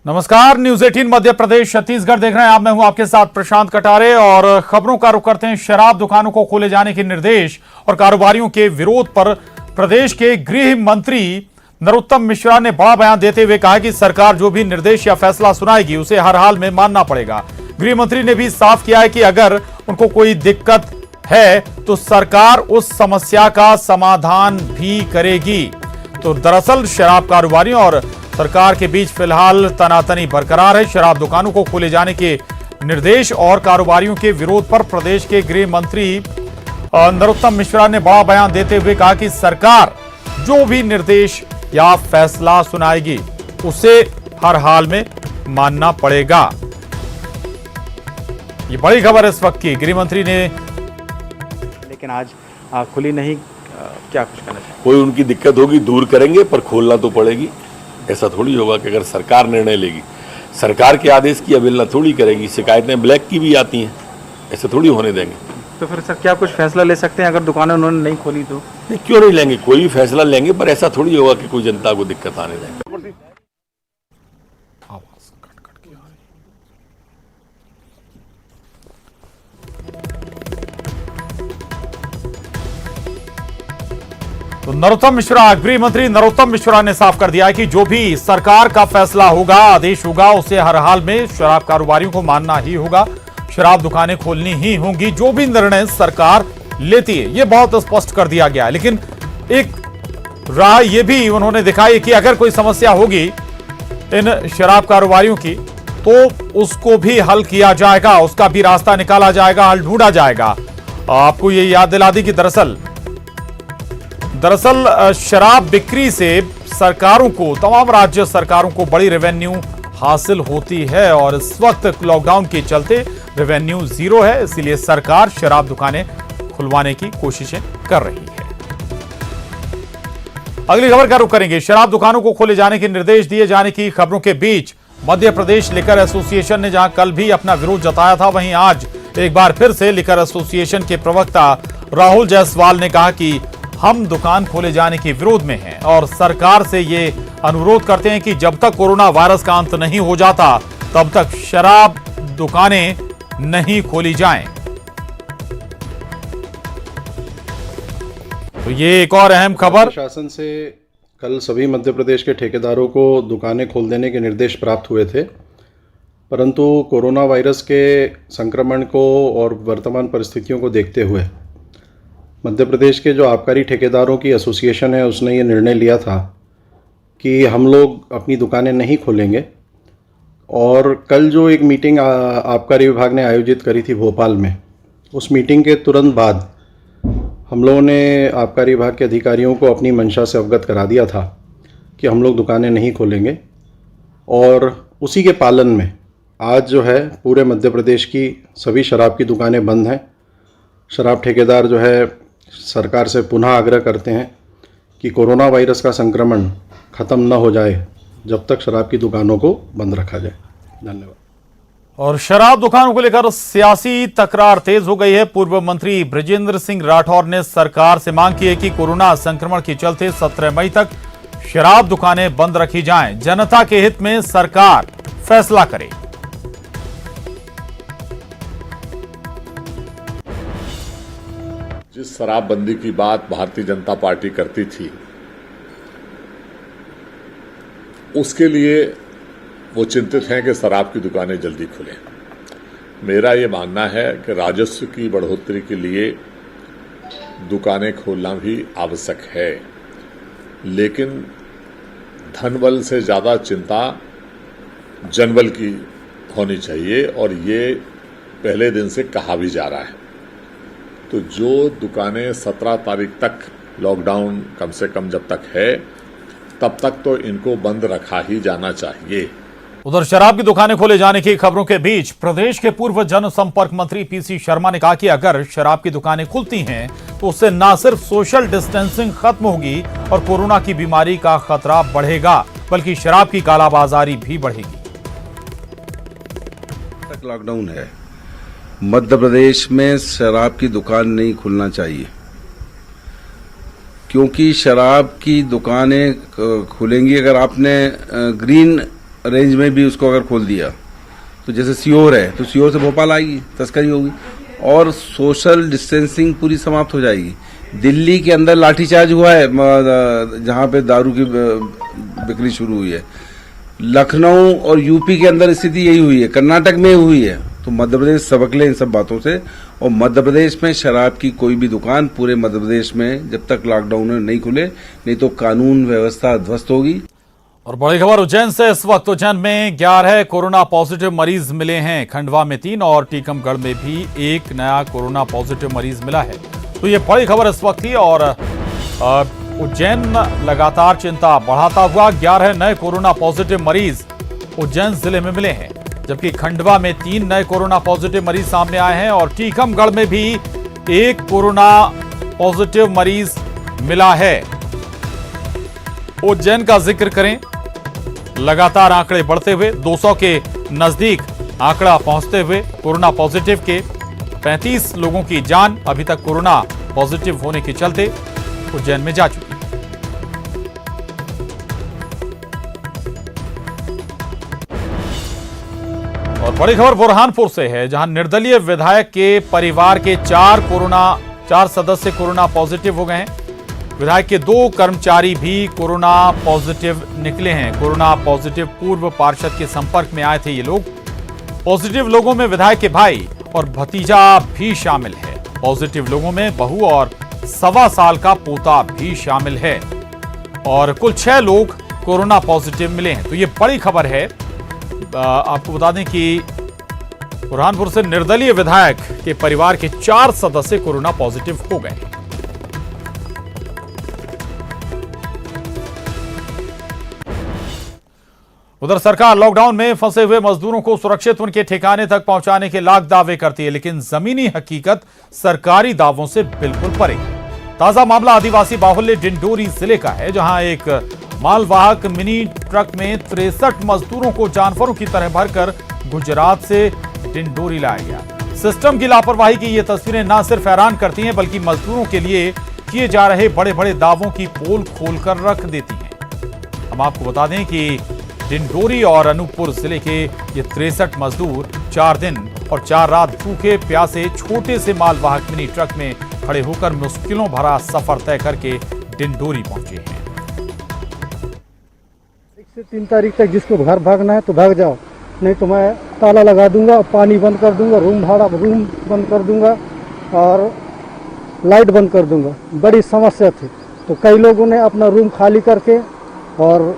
नमस्कार, न्यूज 18 मध्य प्रदेश छत्तीसगढ़ देख रहे हैं आप। मैं हूं आपके साथ प्रशांत कटारे और खबरों का रुख करते हैं। शराब दुकानों को खोले जाने के निर्देश और कारोबारियों के विरोध पर प्रदेश के गृह मंत्री नरोत्तम मिश्रा ने बड़ा बयान देते हुए कहा कि सरकार जो भी निर्देश या फैसला सुनाएगी उसे हर हाल में मानना पड़ेगा। गृह मंत्री ने भी साफ किया है कि अगर उनको कोई दिक्कत है तो सरकार उस समस्या का समाधान भी करेगी। तो दरअसल शराब कारोबारियों और सरकार के बीच फिलहाल तनातनी बरकरार है। शराब दुकानों को खोले जाने के निर्देश और कारोबारियों के विरोध पर प्रदेश के गृह मंत्री नरोत्तम मिश्रा ने बड़ा बयान देते हुए कहा कि सरकार जो भी निर्देश या फैसला सुनाएगी उसे हर हाल में मानना पड़ेगा। ये बड़ी खबर इस वक्त की। गृह मंत्री ने लेकिन आज खुली नहीं, क्या कुछ कहना चाहिए? कोई उनकी दिक्कत होगी दूर करेंगे, पर खोलना तो पड़ेगी। ऐसा थोड़ी होगा कि अगर सरकार निर्णय लेगी, सरकार के आदेश की अवहेलना थोड़ी करेगी। शिकायतें ब्लैक की भी आती हैं, ऐसा थोड़ी होने देंगे। तो फिर सर क्या कुछ फैसला ले सकते हैं अगर दुकानें उन्होंने नहीं खोली तो? नहीं, क्यों नहीं लेंगे, कोई भी फैसला लेंगे, पर ऐसा थोड़ी होगा कि कोई जनता को दिक्कत आने देंगे। तो नरोत्तम मिश्रा, गृह मंत्री नरोत्तम मिश्रा ने साफ कर दिया है कि जो भी सरकार का फैसला होगा, आदेश होगा, उसे हर हाल में शराब कारोबारियों को मानना ही होगा। शराब दुकानें खोलनी ही होंगी, जो भी निर्णय सरकार लेती है। ये बहुत स्पष्ट कर दिया गया है। लेकिन एक राह ये भी उन्होंने दिखाई कि अगर कोई समस्या होगी इन शराब कारोबारियों की तो उसको भी हल किया जाएगा, उसका भी रास्ता निकाला जाएगा, हल ढूंढा जाएगा। आपको ये याद दिला दी कि दरअसल शराब बिक्री से सरकारों को, तमाम राज्य सरकारों को बड़ी रेवेन्यू हासिल होती है और इस वक्त लॉकडाउन के चलते रेवेन्यू जीरो है। इसीलिए सरकार शराब दुकानें खुलवाने की कोशिशें कर रही है। अगली खबर का रुख करेंगे। शराब दुकानों को खोले जाने के निर्देश दिए जाने की खबरों के बीच मध्य प्रदेश लिकर एसोसिएशन ने जहां कल भी अपना विरोध जताया था, वहीं आज एक बार फिर से लिकर एसोसिएशन के प्रवक्ता राहुल जायसवाल ने कहा कि हम दुकान खोले जाने के विरोध में हैं और सरकार से ये अनुरोध करते हैं कि जब तक कोरोना वायरस का अंत नहीं हो जाता तब तक शराब दुकानें नहीं खोली जाएं। तो ये एक और अहम खबर। शासन से कल सभी मध्य प्रदेश के ठेकेदारों को दुकानें खोल देने के निर्देश प्राप्त हुए थे, परंतु कोरोना वायरस के संक्रमण को और वर्तमान परिस्थितियों को देखते हुए मध्य प्रदेश के जो आबकारी ठेकेदारों की एसोसिएशन है उसने ये निर्णय लिया था कि हम लोग अपनी दुकानें नहीं खोलेंगे। और कल जो एक मीटिंग आबकारी विभाग ने आयोजित करी थी भोपाल में, उस मीटिंग के तुरंत बाद हम लोगों ने आबकारी विभाग के अधिकारियों को अपनी मंशा से अवगत करा दिया था कि हम लोग दुकानें नहीं खोलेंगे। और उसी के पालन में आज जो है पूरे मध्य प्रदेश की सभी शराब की दुकानें बंद हैं। शराब ठेकेदार जो है सरकार से पुनः आग्रह करते हैं कि कोरोना वायरस का संक्रमण खत्म न हो जाए जब तक शराब की दुकानों को बंद रखा जाए। धन्यवाद। और शराब दुकानों को लेकर सियासी तकरार तेज हो गई है। पूर्व मंत्री बृजेंद्र सिंह राठौर ने सरकार से मांग की है कि कोरोना संक्रमण के चलते 17 मई तक शराब दुकानें बंद रखी जाएं। जनता के हित में सरकार फैसला करे। जिस शराबबंदी की बात भारतीय जनता पार्टी करती थी, उसके लिए वो चिंतित हैं कि शराब की दुकानें जल्दी खुलें। मेरा ये मानना है कि राजस्व की बढ़ोतरी के लिए दुकानें खोलना भी आवश्यक है, लेकिन धनबल से ज़्यादा चिंता जनबल की होनी चाहिए और ये पहले दिन से कहा भी जा रहा है। तो जो दुकानें 17 तारीख तक लॉकडाउन कम से कम जब तक है तब तक तो इनको बंद रखा ही जाना चाहिए। उधर शराब की दुकानें खोले जाने की खबरों के बीच प्रदेश के पूर्व जनसंपर्क मंत्री पीसी शर्मा ने कहा कि अगर शराब की दुकानें खुलती हैं तो उससे न सिर्फ सोशल डिस्टेंसिंग खत्म होगी और कोरोना की बीमारी का खतरा बढ़ेगा, बल्कि शराब की कालाबाजारी भी बढ़ेगी। लॉकडाउन है, मध्य प्रदेश में शराब की दुकान नहीं खुलना चाहिए, क्योंकि शराब की दुकानें खुलेंगी। अगर आपने ग्रीन रेंज में भी उसको अगर खोल दिया तो जैसे सीहोर है तो सीहोर से भोपाल आएगी, तस्करी होगी और सोशल डिस्टेंसिंग पूरी समाप्त हो जाएगी। दिल्ली के अंदर लाठीचार्ज हुआ है जहां पे दारू की बिक्री शुरू हुई है। लखनऊ और यूपी के अंदर स्थिति यही हुई है, कर्नाटक में हुई है। तो मध्य प्रदेश सबक ले इन सब बातों से। और मध्य प्रदेश में शराब की कोई भी दुकान पूरे मध्य प्रदेश में जब तक लॉकडाउन नहीं खुले, नहीं तो कानून व्यवस्था ध्वस्त होगी। और बड़ी खबर उज्जैन से। इस वक्त उज्जैन में 11 कोरोना पॉजिटिव मरीज मिले हैं। खंडवा में 3 और टीकमगढ़ में भी 1 नया कोरोना पॉजिटिव मरीज मिला है। तो ये बड़ी खबर इस वक्त थी। और उज्जैन लगातार चिंता बढ़ाता हुआ 11 नए कोरोना पॉजिटिव मरीज उज्जैन जिले में मिले हैं, जबकि खंडवा में 3 नए कोरोना पॉजिटिव मरीज सामने आए हैं और टीकमगढ़ में भी 1 कोरोना पॉजिटिव मरीज मिला है। उज्जैन का जिक्र करें, लगातार आंकड़े बढ़ते हुए 200 के नजदीक आंकड़ा पहुंचते हुए कोरोना पॉजिटिव के 35 लोगों की जान अभी तक कोरोना पॉजिटिव होने के चलते उज्जैन में जा चुकी है। और बड़ी खबर बुरहानपुर से है, जहां निर्दलीय विधायक के परिवार के 4 सदस्य कोरोना पॉजिटिव हो गए हैं। विधायक के 2 कर्मचारी भी कोरोना पॉजिटिव निकले हैं। कोरोना पॉजिटिव पूर्व पार्षद के संपर्क में आए थे ये लोग। पॉजिटिव लोगों में विधायक के भाई और भतीजा भी शामिल है। पॉजिटिव लोगों में बहू और 1.25 साल का पोता भी शामिल है। और कुल 6 लोग कोरोना पॉजिटिव मिले हैं। तो ये बड़ी खबर है। आपको बता दें कि बुरहानपुर से निर्दलीय विधायक के परिवार के 4 सदस्य कोरोना पॉजिटिव हो गए हैं। उधर सरकार लॉकडाउन में फंसे हुए मजदूरों को सुरक्षित उनके ठिकाने तक पहुंचाने के लाख दावे करती है, लेकिन जमीनी हकीकत सरकारी दावों से बिल्कुल परे है। ताजा मामला आदिवासी बाहुल्य डिंडोरी जिले का है, जहां एक मालवाहक मिनी ट्रक में 63 मजदूरों को जानवरों की तरह भरकर गुजरात से डिंडोरी लाया गया। सिस्टम की लापरवाही की ये तस्वीरें न सिर्फ हैरान करती हैं, बल्कि मजदूरों के लिए किए जा रहे बड़े बड़े दावों की पोल खोलकर रख देती हैं। हम आपको बता दें कि डिंडोरी और अनूपपुर जिले के ये 63 मजदूर 4 दिन और 4 रात भूखे प्यासे छोटे से मालवाहक मिनी ट्रक में खड़े होकर मुश्किलों भरा सफर तय करके डिंडोरी पहुंचे हैं। 1 से 3 तारीख तक जिसको घर भागना है तो भाग जाओ, नहीं तो मैं ताला लगा दूंगा, पानी बंद कर दूंगा, रूम बंद कर दूंगा और लाइट बंद कर दूंगा। बड़ी समस्या थी। तो कई लोगों ने अपना रूम खाली करके और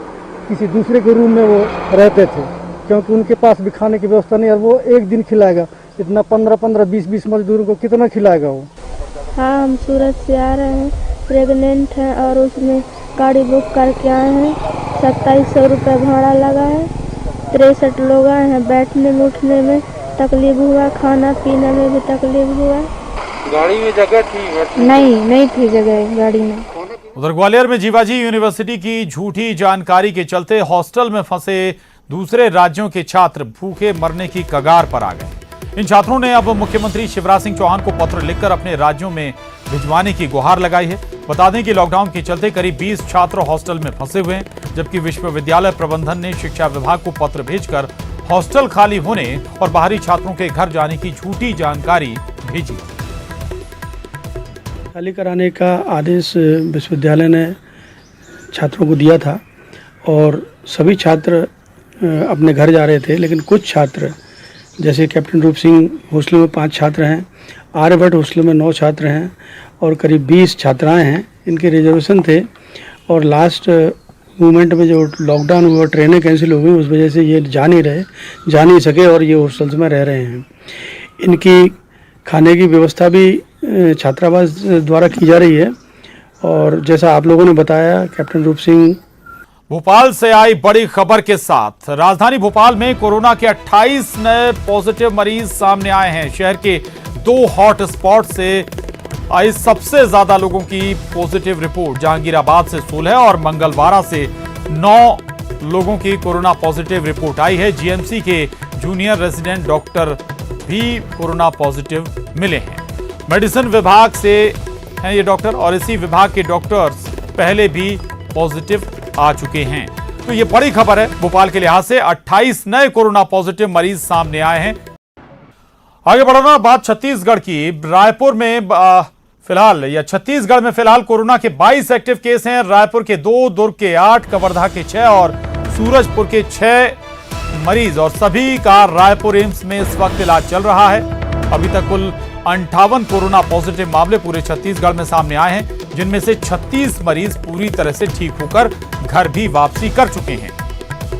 किसी दूसरे के रूम में वो रहते थे, क्योंकि उनके पास भी खाने की व्यवस्था नहीं है। और वो एक दिन खिलाएगा, इतना 15-15, 20-20 मजदूरों को कितना खिलाएगा वो। हाँ, हम सूरत से आ रहे हैं, प्रेग्नेंट हैं और उसमें गाड़ी बुक करके आए हैं। 2700 रुपये भाड़ा लगा है। 63 लोग आए हैं। बैठने में उठने में तकलीफ हुआ, खाना पीने में भी तकलीफ हुआ। गाड़ी में जगह थी? नहीं थी जगह गाड़ी में। उधर ग्वालियर में जीवाजी यूनिवर्सिटी की झूठी जानकारी के चलते हॉस्टल में फंसे दूसरे राज्यों के छात्र भूखे मरने की कगार पर आ गए। इन छात्रों ने अब मुख्यमंत्री शिवराज सिंह चौहान को पत्र लिखकर अपने राज्यों में भिजवाने की गुहार लगाई है। बता दें कि लॉकडाउन के चलते करीब 20 छात्र हॉस्टल में फंसे हुए हैं, जबकि विश्वविद्यालय प्रबंधन ने शिक्षा विभाग को पत्र भेजकर हॉस्टल खाली होने और बाहरी छात्रों के घर जाने की झूठी जानकारी भेजी। खाली कराने का आदेश विश्वविद्यालय ने छात्रों को दिया था और सभी छात्र अपने घर जा रहे थे, लेकिन कुछ छात्र जैसे कैप्टन रूप सिंह हॉस्टल में 5 छात्र हैं, आर्यभट्ट हॉस्टल में 9 छात्र हैं और करीब 20 छात्राएं हैं। इनके रिजर्वेशन थे और लास्ट मूवमेंट में जो लॉकडाउन हुआ, ट्रेनें कैंसिल हो गई, उस वजह से ये जा नहीं सके और ये हॉस्टल्स में रह रहे हैं। इनकी खाने की व्यवस्था भी छात्रावास द्वारा की जा रही है और जैसा आप लोगों ने बताया कैप्टन रूप सिंह। भोपाल से आई बड़ी खबर के साथ राजधानी भोपाल में कोरोना के 28 नए पॉजिटिव मरीज सामने आए हैं। शहर के 2 हॉट स्पॉट से आई सबसे ज्यादा लोगों की पॉजिटिव रिपोर्ट। जहांगीराबाद से 16 और मंगलवारा से 9 लोगों की कोरोना पॉजिटिव रिपोर्ट आई है। जीएमसी के जूनियर रेजिडेंट डॉक्टर भी कोरोना पॉजिटिव मिले हैं। मेडिसिन विभाग से हैं ये डॉक्टर और इसी विभाग के डॉक्टर्स पहले भी पॉजिटिव आ चुके हैं। तो ये बड़ी खबर है भोपाल के लिहाज से। 28 नए कोरोना पॉजिटिव मरीज सामने आए हैं। आगे बढ़ना बात छत्तीसगढ़ की। रायपुर में फिलहाल या छत्तीसगढ़ में फिलहाल कोरोना के 22 एक्टिव केस हैं। रायपुर के 2, दुर्ग के 8, कवर्धा के 6 और सूरजपुर के 6 मरीज और सभी का रायपुर एम्स में इस वक्त इलाज चल रहा है। अभी तक कुल 58 कोरोना पॉजिटिव मामले पूरे छत्तीसगढ़ में सामने आए हैं, जिनमें से 36 मरीज पूरी तरह से ठीक होकर घर भी वापसी कर चुके हैं।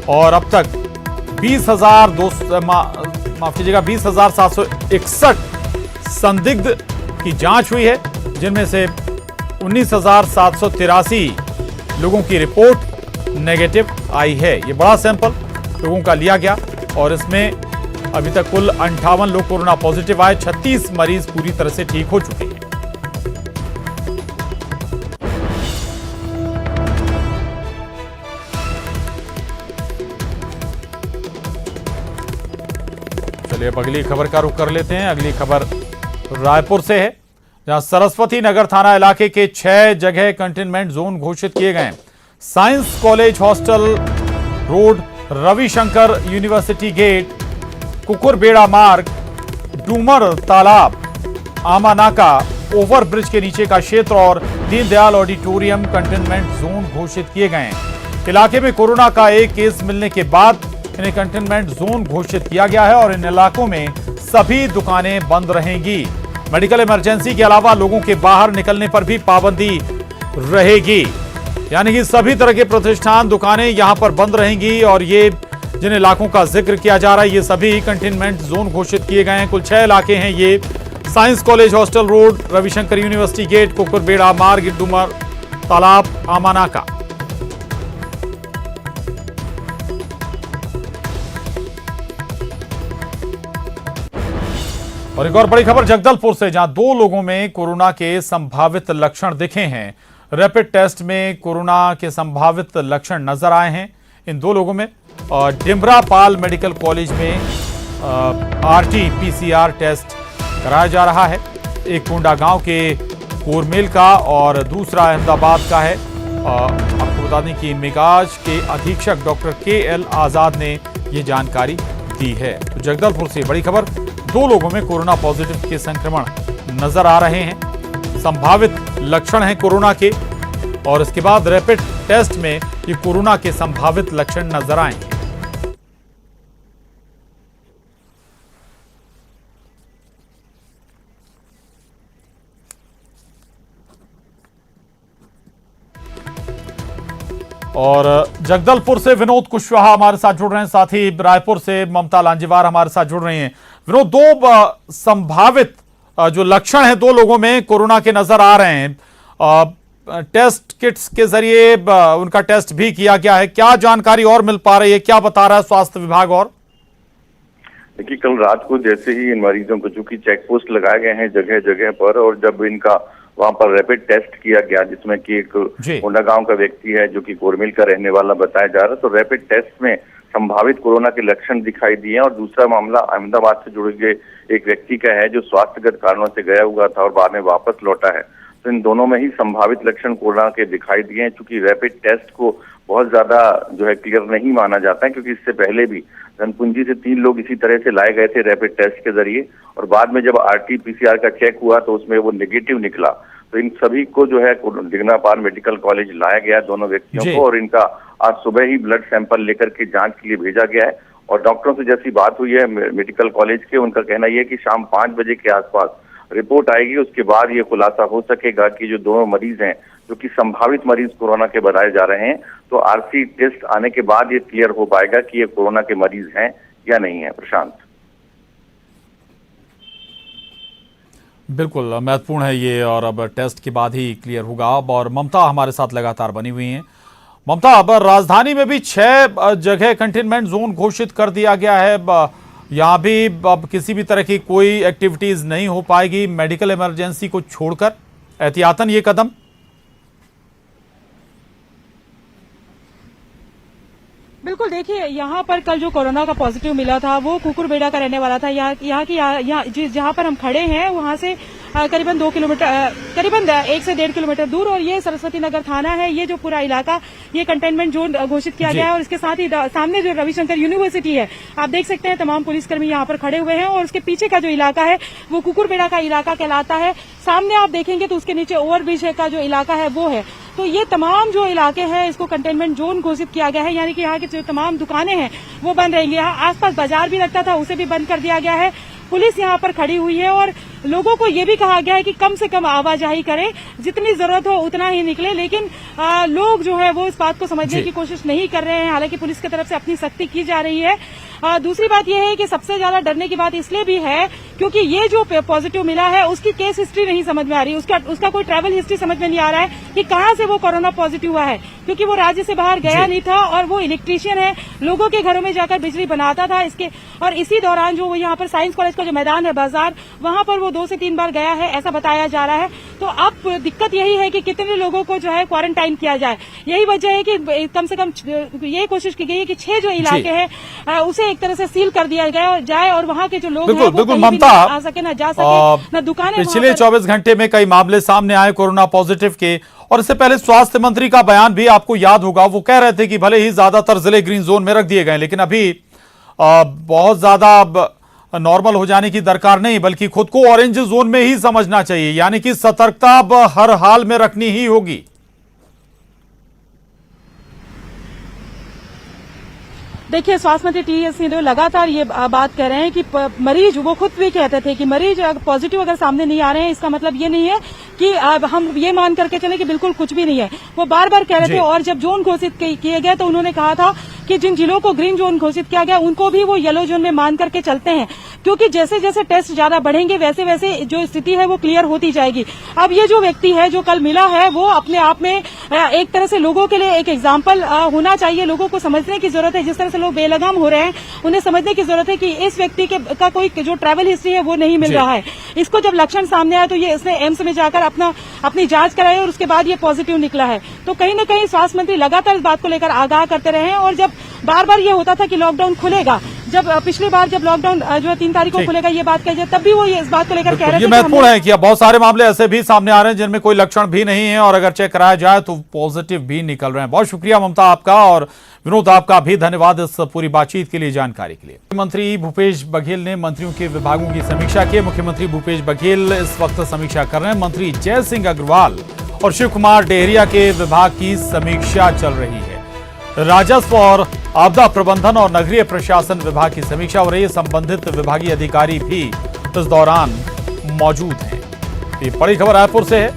और अब तक 20,761 संदिग्ध की जांच हुई है, जिनमें से 19,783 लोगों की रिपोर्ट नेगेटिव आई है। ये बड़ा सैंपल लोगों का लिया गया और इसमें अभी तक कुल 58 लोग कोरोना पॉजिटिव आए। 36 मरीज पूरी तरह से ठीक हो चुके हैं। चलिए अब अगली खबर का रुख कर लेते हैं। अगली खबर रायपुर से है, जहां सरस्वती नगर थाना इलाके के 6 जगह कंटेनमेंट जोन घोषित किए गए हैं। Science college hostel road, Ravishankar university gate, Kukurbeda मार्ग, डूमर तालाब, आमानाका, ओवरब्रिज के नीचे का क्षेत्र और दीनदयाल ऑडिटोरियम कंटेनमेंट जोन घोषित किए गए हैं। इलाके में कोरोना का एक केस मिलने के बाद इन्हें कंटेनमेंट जोन घोषित किया गया है और इन इलाकों में सभी दुकानें बंद रहेंगी। मेडिकल इमरजेंसी के अलावा लोगों के बाहर निकलने पर भी पाबंदी रहेगी, यानी कि सभी तरह के प्रतिष्ठान, दुकानें यहां पर बंद रहेंगी। और ये जिन इलाकों का जिक्र किया जा रहा है, ये सभी कंटेनमेंट जोन घोषित किए गए हैं। कुल 6 इलाके हैं ये। Science college hostel road, Ravishankar university gate, Kukurbeda मार्ग, डूमर तालाब, आमानाका। और एक और बड़ी खबर जगदलपुर से, जहां 2 लोगों में कोरोना के संभावित लक्षण दिखे हैं। रैपिड टेस्ट में कोरोना के संभावित लक्षण नजर आए हैं इन 2 लोगों में। डिमरापाल मेडिकल कॉलेज में RT-PCR टेस्ट कराया जा रहा है। एक कोंडा गांव के कोरमेल का और दूसरा अहमदाबाद का है। आपको बता दें कि मिगाज के अधीक्षक डॉक्टर KL आजाद ने ये जानकारी दी है। तो जगदलपुर से बड़ी खबर, 2 लोगों में कोरोना पॉजिटिव के संक्रमण नजर आ रहे हैं। संभावित लक्षण हैं कोरोना के और इसके बाद रैपिड टेस्ट में ये कोरोना के संभावित लक्षण नजर आए। और जगदलपुर से विनोद कुशवाहा हमारे साथ जुड़ रहे हैं, साथ ही रायपुर से ममता लांजीवार हमारे साथ जुड़ रही हैं। विनोद, 2 संभावित जो लक्षण हैं 2 लोगों में कोरोना के नजर आ रहे हैं। टेस्ट किट्स के जरिए उनका टेस्ट भी किया गया है। क्या जानकारी और मिल पा रही है, क्या बता रहा है स्वास्थ्य विभाग? और देखिए, कल रात को जैसे ही इन मरीजों को चूंकि चेक पोस्ट लगाए गए हैं जगह जगह पर, और जब इनका वहां पर रैपिड टेस्ट किया गया, जिसमें कि एक कोंडा गांव का व्यक्ति है जो कि कोरमिल का रहने वाला बताया जा रहा है, तो रैपिड टेस्ट में संभावित कोरोना के लक्षण दिखाई दिए। और दूसरा मामला अहमदाबाद से जुड़े गए एक व्यक्ति का है जो स्वास्थ्यगत कारणों से गया हुआ था और बाद में वापस लौटा है। तो इन दोनों में ही संभावित लक्षण कोरोना के दिखाई दिए हैं। चूंकि रैपिड टेस्ट को बहुत ज्यादा जो है क्लियर नहीं माना जाता है, क्योंकि इससे पहले भी धनपुंजी से 3 लोग इसी तरह से लाए गए थे रैपिड टेस्ट के जरिए, और बाद में जब RT-PCR का चेक हुआ तो उसमें वो नेगेटिव निकला। तो इन सभी को जो है डिमरापाल मेडिकल कॉलेज लाया गया, दोनों व्यक्तियों को, और इनका आज सुबह ही ब्लड सैंपल लेकर के जांच के लिए भेजा गया है। और डॉक्टरों से जैसी बात हुई है मेडिकल कॉलेज के, उनका कहना यह है कि शाम 5 बजे के आसपास रिपोर्ट आएगी। उसके बाद ये खुलासा हो सकेगा कि जो 2 मरीज हैं जो कि संभावित मरीज कोरोना के बताए जा रहे हैं, तो RC टेस्ट आने के बाद ये क्लियर हो पाएगा कि ये कोरोना के मरीज हैं या नहीं है। प्रशांत, बिल्कुल महत्वपूर्ण है ये, और अब टेस्ट के बाद ही क्लियर होगा। अब और ममता हमारे साथ लगातार बनी हुई हैं। ममता, अब राजधानी में भी 6 जगह कंटेनमेंट जोन घोषित कर दिया गया है। यहाँ भी अब किसी भी तरह की कोई एक्टिविटीज नहीं हो पाएगी मेडिकल इमरजेंसी को छोड़कर, एहतियातन ये कदम। बिल्कुल, देखिए यहाँ पर कल जो कोरोना का पॉजिटिव मिला था वो कुकुरबेड़ा का रहने वाला था। यहाँ जहाँ पर हम खड़े हैं वहाँ से करीबन 2 किलोमीटर, करीबन 1 से 1.5 किलोमीटर दूर। और ये सरस्वती नगर थाना है, ये जो पूरा इलाका ये कंटेनमेंट जोन घोषित किया गया है। और इसके साथ ही सामने जो रविशंकर यूनिवर्सिटी है, आप देख सकते हैं तमाम पुलिसकर्मी यहाँ पर खड़े हुए हैं। और उसके पीछे का जो इलाका है वो कुकुरबेड़ा का इलाका कहलाता है। सामने आप देखेंगे तो उसके नीचे ओवरब्रिज का जो इलाका है वो है। तो ये तमाम जो इलाके हैं इसको कंटेनमेंट जोन घोषित किया गया है, यानी कि यहाँ की जो तमाम दुकानें हैं वो बंद रहेंगी। यहाँ आसपास बाजार भी लगता था, उसे भी बंद कर दिया गया है। पुलिस यहाँ पर खड़ी हुई है और लोगों को ये भी कहा गया है कि कम से कम आवाजाही करें, जितनी जरूरत हो उतना ही निकले। लेकिन लोग जो है वो इस बात को समझने की कोशिश नहीं कर रहे हैं। हालांकि पुलिस की तरफ से अपनी सख्ती की जा रही है। दूसरी बात यह है कि सबसे ज्यादा डरने की बात इसलिए भी है क्योंकि ये जो पॉजिटिव मिला है उसकी केस हिस्ट्री नहीं समझ में आ रही, उसका कोई ट्रैवल हिस्ट्री समझ में नहीं आ रहा है कि कहां से वो कोरोना पॉजिटिव हुआ है, क्योंकि वो राज्य से बाहर गया नहीं था और वो इलेक्ट्रीशियन है, लोगों के घरों में जाकर बिजली बनाता था। और इसी दौरान जो यहाँ पर साइंस कॉलेज का जो मैदान है बाजार, वहां पर वो 2 से 3 बार गया है, ऐसा बताया जा रहा है। तो अब दिक्कत यही है कि कितने लोगों को जो है क्वारंटाइन किया जाए। यही वजह है कि कम से कम ये कोशिश की गई है कि 6 जो इलाके हैं उसे एक तरह से सील कर दिया जाए और वहां के जो लोग हैं वो कहीं भी आ सके, ना जा सके, ना दुकानें। पिछले 24 घंटे में कई मामले सामने आए कोरोना पॉजिटिव के। और इससे पहले स्वास्थ्य मंत्री का बयान भी आपको याद होगा, वो कह रहे थे कि भले ही ज्यादातर जिले ग्रीन जोन में रख दिए गए लेकिन अभी बहुत ज्यादा नॉर्मल हो जाने की दरकार नहीं, बल्कि खुद को ऑरेंज जोन में ही समझना चाहिए, यानी कि सतर्कता अब हर हाल में रखनी ही होगी। देखिए, स्वास्थ्य मंत्री टी.एस. सिंहदेव लगातार ये बात कह रहे हैं कि मरीज, वो खुद भी कहते थे कि मरीज पॉजिटिव अगर सामने नहीं आ रहे हैं इसका मतलब ये नहीं है कि हम ये मान करके चले कि बिल्कुल कुछ भी नहीं है। वो बार बार कह रहे थे। और जब जोन घोषित किए गए तो उन्होंने कहा था कि जिन जिलों को ग्रीन जोन घोषित किया गया उनको भी वो येलो जोन में मान करके चलते हैं, क्योंकि जैसे जैसे टेस्ट ज्यादा बढ़ेंगे वैसे वैसे जो स्थिति है वो क्लियर होती जाएगी। अब ये जो व्यक्ति है जो कल मिला है वो अपने आप में एक तरह से लोगों के लिए एक एग्जाम्पल होना चाहिए। लोगों को समझने की जरूरत है, जिस तरह से लोग बेलगाम हो रहे हैं उन्हें समझने की जरूरत है कि इस व्यक्ति का कोई जो ट्रैवल हिस्ट्री है वो नहीं मिल रहा है। इसको जब लक्षण सामने आया तो ये इसने एम्स में जाकर अपनी जांच कराई और उसके बाद ये पॉजिटिव निकला है। तो कहीं न कहीं स्वास्थ्य मंत्री लगातार इस बात को लेकर आगाह करते रहे हैं। और जब बार बार ये होता था कि लॉकडाउन खुलेगा, जब पिछली बार जब लॉकडाउन जो 3 तारीख को खुलेगा ये बात कही जाए, तब भी वो ये इस बात को लेकर कह रहे थे। ये महत्वपूर्ण है कि अब बहुत सारे मामले ऐसे भी सामने आ रहे हैं जिनमें कोई लक्षण भी नहीं है और अगर चेक कराया जाए तो पॉजिटिव भी निकल रहे हैं। बहुत शुक्रिया ममता आपका, और विनोद आपका भी धन्यवाद इस पूरी बातचीत के लिए, जानकारी के लिए। मुख्यमंत्री भूपेश बघेल ने मंत्रियों के विभागों की समीक्षा की। मुख्यमंत्री भूपेश बघेल इस वक्त समीक्षा कर रहे हैं। मंत्री जय सिंह अग्रवाल और शिव कुमार डेहरिया के विभाग की समीक्षा चल रही है। राजस्व और आपदा प्रबंधन और नगरीय प्रशासन विभाग की समीक्षा हो रही है। संबंधित विभागीय अधिकारी भी इस दौरान मौजूद हैं। ये बड़ी खबर रायपुर से है।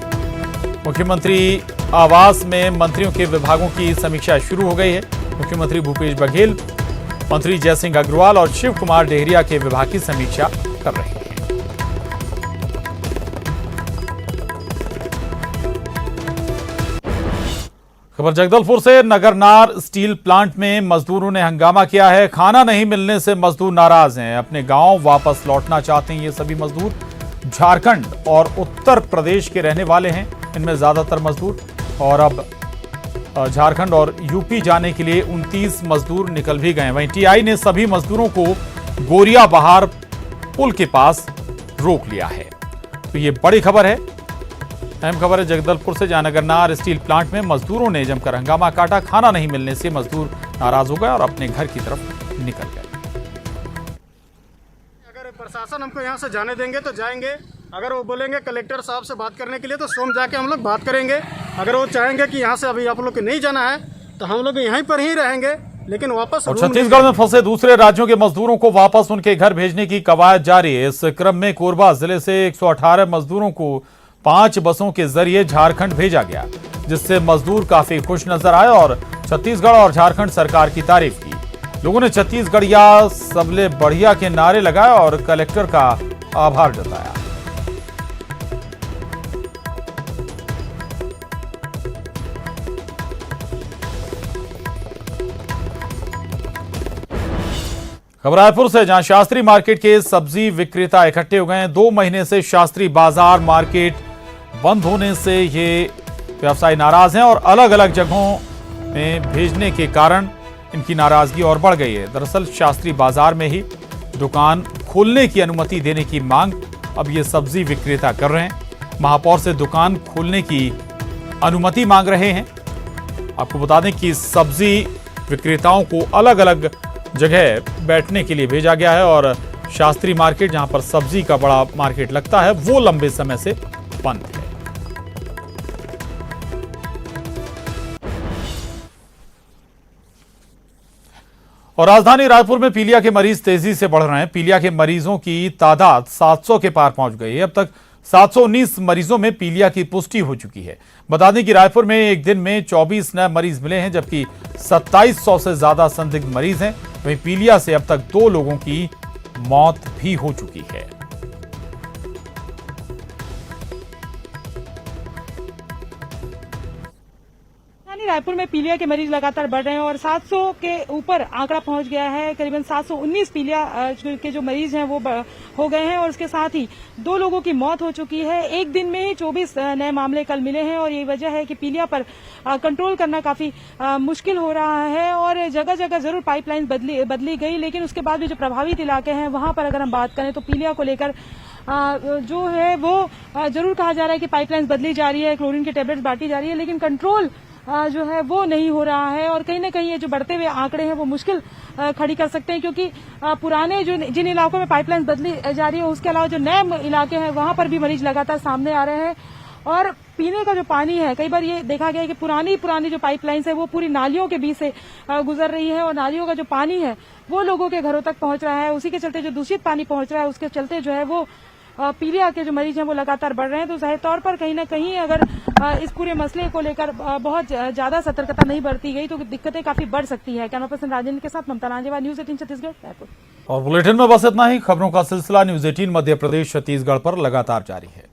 मुख्यमंत्री आवास में मंत्रियों के विभागों की समीक्षा शुरू हो गई है। मुख्यमंत्री भूपेश बघेल, मंत्री जय सिंह अग्रवाल और शिव कुमार डेहरिया के विभाग की समीक्षा कर रहे हैं। खबर जगदलपुर से। नगरनार स्टील प्लांट में मजदूरों ने हंगामा किया है। खाना नहीं मिलने से मजदूर नाराज हैं, अपने गांव वापस लौटना चाहते हैं। ये सभी मजदूर झारखंड और उत्तर प्रदेश के रहने वाले हैं, इनमें ज्यादातर मजदूर। और अब झारखंड और यूपी जाने के लिए 29 मजदूर निकल भी गए। वहीं टीआई ने सभी मजदूरों को गोरिया बहार पुल के पास रोक लिया है। तो ये बड़ी खबर है, अहम खबर है जगदलपुर से, जहां नगरनार स्टील प्लांट में मजदूरों ने जमकर हंगामा काटा। खाना नहीं मिलने से मजदूर नाराज हो गए और अपने घर की तरफ निकल गए। अगर प्रशासन हमको यहां से जाने देंगे तो जाएंगे, अगर वो बोलेंगे कलेक्टर साहब से बात करने के लिए तो सोम जाके हम लोग बात करेंगे। अगर वो चाहेंगे कि यहाँ से अभी आप लोग को नहीं जाना है तो हम लोग यहीं पर ही रहेंगे, लेकिन वापस। और छत्तीसगढ़ में फंसे दूसरे राज्यों के मजदूरों को वापस उनके घर भेजने की कवायद जारी है। इस क्रम में कोरबा जिले से 118 मजदूरों को 5 बसों के जरिए झारखंड भेजा गया, जिससे मजदूर काफी खुश नजर आए और छत्तीसगढ़ और झारखंड सरकार की तारीफ की। लोगों ने छत्तीसगढ़िया सबले बढ़िया के नारे लगाए और कलेक्टर का आभार जताया। खबर रायपुर से, जहां शास्त्री मार्केट के सब्जी विक्रेता इकट्ठे हो गए हैं। 2 महीने से शास्त्री बाजार मार्केट बंद होने से ये व्यवसायी नाराज हैं और अलग अलग जगहों में भेजने के कारण इनकी नाराजगी और बढ़ गई है। दरअसल शास्त्री बाजार में ही दुकान खोलने की अनुमति देने की मांग अब ये सब्जी विक्रेता कर रहे हैं। महापौर से दुकान खोलने की अनुमति मांग रहे हैं। आपको बता दें कि सब्जी विक्रेताओं को अलग अलग जगह बैठने के लिए भेजा गया है और शास्त्री मार्केट, जहां पर सब्जी का बड़ा मार्केट लगता है, वो लंबे समय से बंद है। और राजधानी रायपुर में पीलिया के मरीज तेजी से बढ़ रहे हैं। पीलिया के मरीजों की तादाद 700 के पार पहुंच गई है। अब तक 719 मरीजों में पीलिया की पुष्टि हो चुकी है। बता दें कि रायपुर में एक दिन में 24 नए मरीज मिले हैं, जबकि 2700 से ज्यादा संदिग्ध मरीज हैं। वहीं पीलिया से अब तक 2 लोगों की मौत भी हो चुकी है। रायपुर में पीलिया के मरीज लगातार बढ़ रहे हैं और 700 के ऊपर आंकड़ा पहुंच गया है। करीबन 719 पीलिया के जो मरीज हैं वो हो गए हैं और उसके साथ ही 2 लोगों की मौत हो चुकी है। एक दिन में 24 नए मामले कल मिले हैं और यही वजह है कि पीलिया पर कंट्रोल करना काफी मुश्किल हो रहा है और जगह जगह जरूर पाइपलाइन बदली गई, लेकिन उसके बाद भी जो प्रभावित इलाके हैं वहां पर अगर हम बात करें तो पीलिया को लेकर जो है वो जरूर कहा जा रहा है कि पाइपलाइन बदली जा रही है, क्लोरीन की टेबलेट्स बांटी जा रही है, लेकिन कंट्रोल जो है वो नहीं हो रहा है और कहीं ना कहीं ये जो बढ़ते हुए आंकड़े हैं वो मुश्किल खड़ी कर सकते हैं, क्योंकि पुराने जिन इलाकों में पाइपलाइन बदली जा रही है उसके अलावा जो नए इलाके हैं वहां पर भी मरीज लगातार सामने आ रहे हैं। और पीने का जो पानी है, कई बार ये देखा गया है कि पुरानी जो पाइपलाइंस है वो पूरी नालियों के बीच से गुजर रही है और नालियों का जो पानी है वो लोगों के घरों तक पहुंच रहा है। उसी के चलते जो दूषित पानी पहुंच रहा है उसके चलते जो है वो पीलिया के जो मरीज हैं वो लगातार बढ़ रहे हैं। तो जाहिर तौर पर कहीं ना कहीं अगर इस पूरे मसले को लेकर बहुत ज्यादा सतर्कता नहीं बरती गई तो दिक्कतें काफी बढ़ सकती है। कैमरा पर्सन राजेंद्र के साथ ममता लांजेवाल, न्यूज 18 छत्तीसगढ़, रायपुर। और बुलेटिन में बस इतना ही। खबरों का सिलसिला न्यूज 18 मध्य प्रदेश छत्तीसगढ़ पर लगातार जारी है।